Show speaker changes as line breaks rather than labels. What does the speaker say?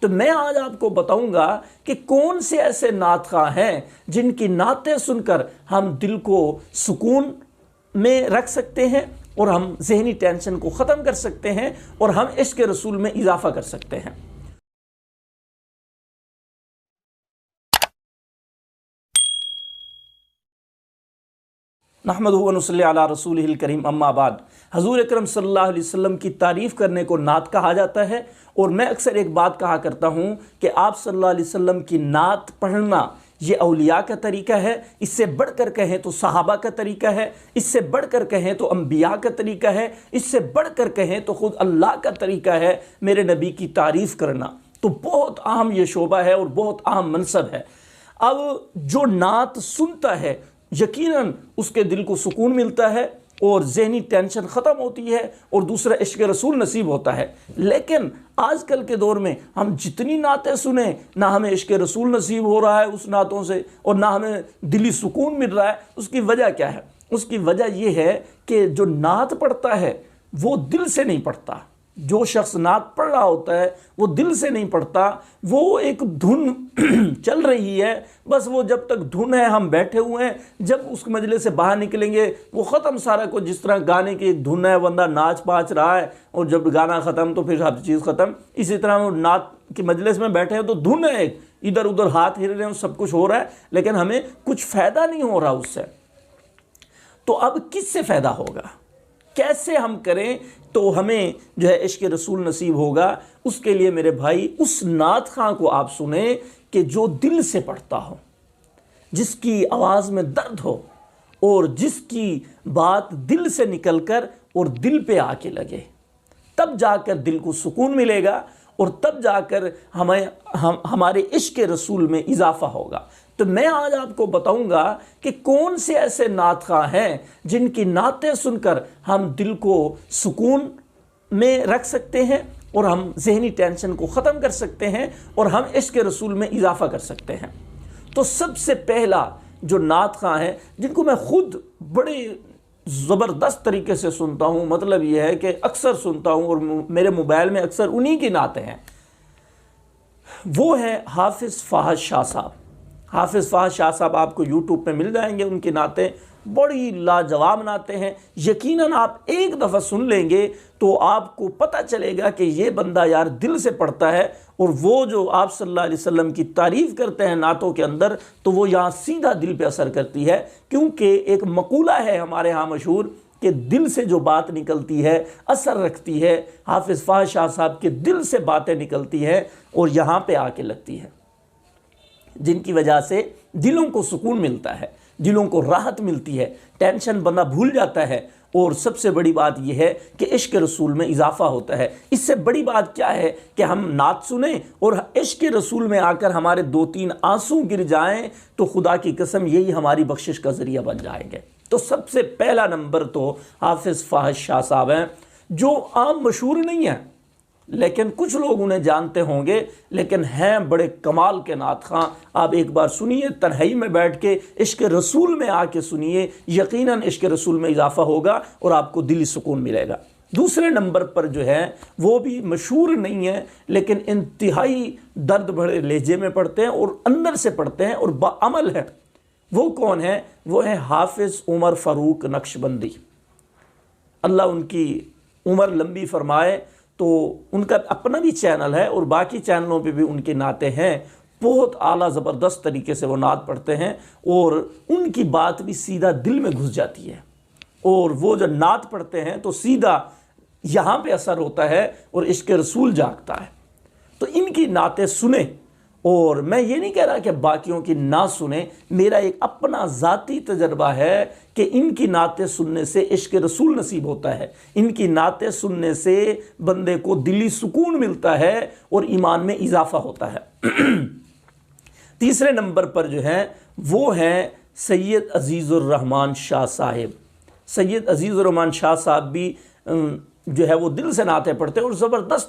تو میں آج آپ کو بتاؤں گا کہ کون سے ایسے نعت خواں ہیں جن کی نعتیں سن کر ہم دل کو سکون میں رکھ سکتے ہیں اور ہم ذہنی ٹینشن کو ختم کر سکتے ہیں اور ہم عشق رسول میں اضافہ کر سکتے ہیں۔ نحمدہ و نصلی علی رسولہ الکریم، اما بعد۔ حضور اکرم صلی اللہ علیہ وسلم کی تعریف کرنے کو نعت کہا جاتا ہے، اور میں اکثر ایک بات کہا کرتا ہوں کہ آپ صلی اللہ علیہ وسلم کی نعت پڑھنا یہ اولیاء کا طریقہ ہے، اس سے بڑھ کر کہیں تو صحابہ کا طریقہ ہے، اس سے بڑھ کر کہیں تو انبیاء کا طریقہ ہے، اس سے بڑھ کر کہیں تو خود اللہ کا طریقہ ہے میرے نبی کی تعریف کرنا۔ تو بہت اہم یہ شعبہ ہے اور بہت اہم منصب ہے۔ اب جو نعت سنتا ہے یقیناً اس کے دل کو سکون ملتا ہے اور ذہنی ٹینشن ختم ہوتی ہے اور دوسرا عشق رسول نصیب ہوتا ہے۔ لیکن آج کل کے دور میں ہم جتنی نعتیں سنیں نہ ہمیں عشق رسول نصیب ہو رہا ہے اس نعتوں سے، اور نہ ہمیں دلی سکون مل رہا ہے۔ اس کی وجہ کیا ہے؟ اس کی وجہ یہ ہے کہ جو نعت پڑھتا ہے وہ دل سے نہیں پڑھتا۔ جو شخص نعت پڑھ رہا ہوتا ہے وہ دل سے نہیں پڑھتا، وہ ایک دھن چل رہی ہے، بس وہ جب تک دھن ہے ہم بیٹھے ہوئے ہیں، جب اس مجلس سے باہر نکلیں گے وہ ختم سارا کچھ۔ جس طرح گانے کی ایک دھن ہے، بندہ ناچ پاچ رہا ہے اور جب گانا ختم تو پھر ہر چیز ختم، اسی طرح وہ نعت کی مجلس میں بیٹھے ہیں تو دھن ہے، ایک ادھر ادھر ہاتھ ہل رہے ہیں، سب کچھ ہو رہا ہے لیکن ہمیں کچھ فائدہ نہیں ہو رہا اس سے۔ تو اب کس سے فائدہ ہوگا؟ کیسے ہم کریں تو ہمیں جو ہے عشق رسول نصیب ہوگا؟ اس کے لیے میرے بھائی اس نعت خواں کو آپ سنیں کہ جو دل سے پڑھتا ہو، جس کی آواز میں درد ہو اور جس کی بات دل سے نکل کر اور دل پہ آ کے لگے، تب جا کر دل کو سکون ملے گا اور تب جا کر ہمارے عشق رسول میں اضافہ ہوگا۔ تو میں آج آپ کو بتاؤں گا کہ کون سے ایسے نعت خواں ہیں جن کی نعتیں سن کر ہم دل کو سکون میں رکھ سکتے ہیں اور ہم ذہنی ٹینشن کو ختم کر سکتے ہیں اور ہم عشق رسول میں اضافہ کر سکتے ہیں۔ تو سب سے پہلا جو نعت خواں ہے جن کو میں خود بڑے زبردست طریقے سے سنتا ہوں، مطلب یہ ہے کہ اکثر سنتا ہوں اور میرے موبائل میں اکثر انہی کی نعتیں ہیں، وہ ہے حافظ فہد شاہ صاحب۔ حافظ فہد شاہ صاحب آپ کو یوٹیوب پہ مل جائیں گے، ان کی نعتیں بڑی لاجواب نعتیں ہیں۔ یقیناً آپ ایک دفعہ سن لیں گے تو آپ کو پتہ چلے گا کہ یہ بندہ یار دل سے پڑھتا ہے، اور وہ جو آپ صلی اللہ علیہ وسلم کی تعریف کرتے ہیں نعتوں کے اندر تو وہ یہاں سیدھا دل پہ اثر کرتی ہے، کیونکہ ایک مقولہ ہے ہمارے ہاں مشہور کہ دل سے جو بات نکلتی ہے اثر رکھتی ہے۔ حافظ فہد شاہ صاحب کے دل سے باتیں نکلتی ہیں اور یہاں پہ آ کے لگتی ہے، جن کی وجہ سے دلوں کو سکون ملتا ہے، دلوں کو راحت ملتی ہے، ٹینشن بندہ بھول جاتا ہے، اور سب سے بڑی بات یہ ہے کہ عشق رسول میں اضافہ ہوتا ہے۔ اس سے بڑی بات کیا ہے کہ ہم نعت سنیں اور عشق رسول میں آ کر ہمارے 2-3 آنسو گر جائیں تو خدا کی قسم یہی ہماری بخشش کا ذریعہ بن جائیں گے۔ تو سب سے پہلا نمبر تو حافظ فہد شاہ صاحب ہیں، جو عام مشہور نہیں ہیں لیکن کچھ لوگ انہیں جانتے ہوں گے، لیکن ہیں بڑے کمال کے نعت خواں۔ آپ ایک بار سنیے، تنہائی میں بیٹھ کے عشق رسول میں آ کے سنیے، یقیناً عشق رسول میں اضافہ ہوگا اور آپ کو دلی سکون ملے گا۔ دوسرے نمبر پر جو ہے وہ بھی مشہور نہیں ہے لیکن انتہائی درد بھرے لہجے میں پڑھتے ہیں اور اندر سے پڑھتے ہیں اور باعمل ہے۔ وہ کون ہے؟ وہ ہے حافظ عمر فاروق نقشبندی، اللہ ان کی عمر لمبی فرمائے۔ تو ان کا اپنا بھی چینل ہے اور باقی چینلوں پہ بھی ان کی نعتیں ہیں، بہت اعلیٰ زبردست طریقے سے وہ نعت پڑھتے ہیں اور ان کی بات بھی سیدھا دل میں گھس جاتی ہے، اور وہ جو نعت پڑھتے ہیں تو سیدھا یہاں پہ اثر ہوتا ہے اور عشق رسول جاگتا ہے۔ تو ان کی نعتیں سنیں، اور میں یہ نہیں کہہ رہا کہ باقیوں کی نہ سنیں، میرا ایک اپنا ذاتی تجربہ ہے کہ ان کی نعتیں سننے سے عشق رسول نصیب ہوتا ہے، ان کی نعتیں سننے سے بندے کو دلی سکون ملتا ہے اور ایمان میں اضافہ ہوتا ہے۔ تیسرے نمبر پر جو ہے وہ ہیں سید عزیز الرحمن شاہ صاحب۔ سید عزیز الرحمن شاہ صاحب بھی جو ہے وہ دل سے نعتیں پڑھتے ہیں اور زبردست